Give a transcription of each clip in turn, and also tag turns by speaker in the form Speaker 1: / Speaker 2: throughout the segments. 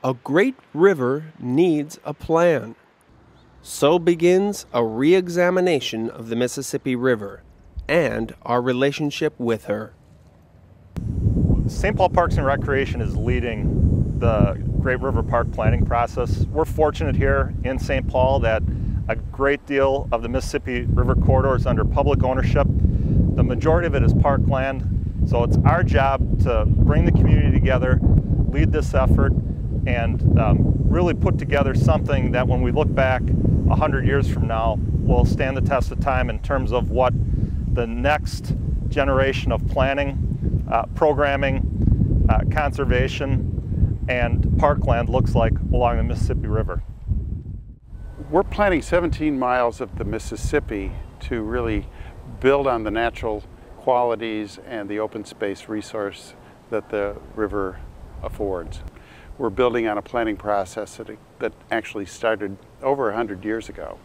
Speaker 1: A great river needs a plan. So begins a re-examination of the Mississippi River and our relationship with her.
Speaker 2: St. Paul Parks and Recreation is leading the Great River Park planning process. We're fortunate here in St. Paul that a great deal of the Mississippi River corridor is under public ownership. The majority of it is parkland, so it's our job to bring the community together, lead this effort, and really put together something that when we look back 100 years from now will stand the test of time in terms of what the next generation of planning, programming, conservation, and parkland looks like along the Mississippi River.
Speaker 3: We're planning 17 miles of the Mississippi to really build on the natural qualities and the open space resource that the river affords. We're building on a planning process that actually started over 100 years ago.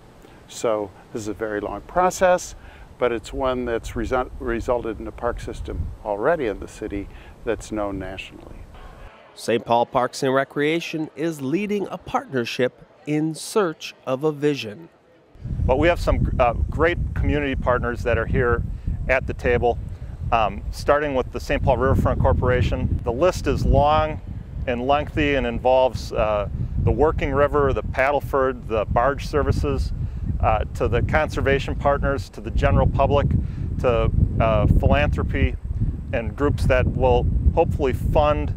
Speaker 3: So this is a very long process, but it's one that's resulted in a park system already in the city that's known nationally.
Speaker 1: St. Paul Parks and Recreation is leading a partnership in search of a vision.
Speaker 2: But we have some great community partners that are here at the table, starting with the St. Paul Riverfront Corporation. The list is long and lengthy and involves the working river, the Paddleford, the barge services, to the conservation partners, to the general public, to philanthropy and groups that will hopefully fund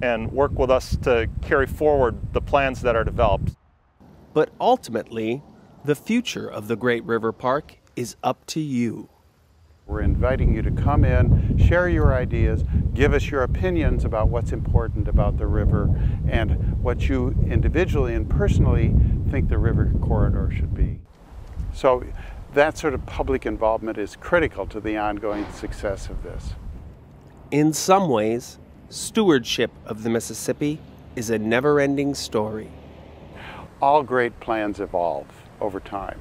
Speaker 2: and work with us to carry forward the plans that are developed.
Speaker 1: But ultimately, the future of the Great River Park is up to you.
Speaker 3: We're inviting you to come in, share your ideas, give us your opinions about what's important about the river and what you individually and personally think the river corridor should be. So that sort of public involvement is critical to the ongoing success of this.
Speaker 1: In some ways, stewardship of the Mississippi is a never-ending story.
Speaker 3: All great plans evolve over time.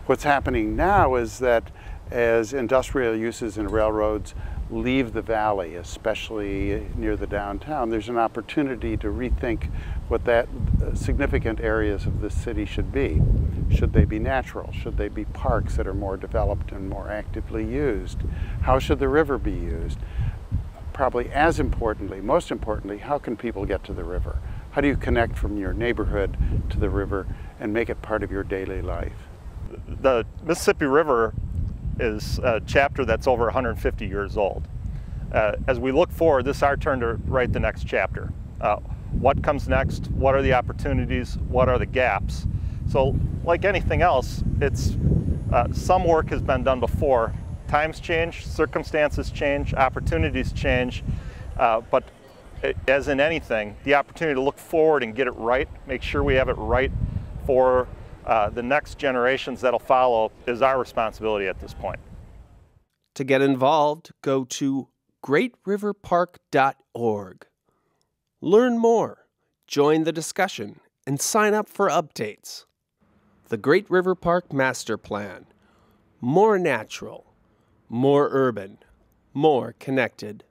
Speaker 3: What's happening now is that as industrial uses and railroads leave the valley, especially near the downtown, there's an opportunity to rethink what that significant areas of the city should be. Should they be natural? Should they be parks that are more developed and more actively used? How should the river be used? Probably as importantly, most importantly, how can people get to the river? How do you connect from your neighborhood to the river and make it part of your daily life?
Speaker 2: The Mississippi River is a chapter that's over 150 years old. As we look forward, this is our turn to write the next chapter. What comes next? What are the opportunities? What are the gaps? So like anything else, it's some work has been done before. Times change, circumstances change, opportunities change, but as in anything, the opportunity to look forward and get it right, make sure we have it right for the next generations that'll follow is our responsibility at this point.
Speaker 1: To get involved, go to greatriverpark.org. Learn more, join the discussion, and sign up for updates. The Great River Park Master Plan. More natural, more urban, more connected.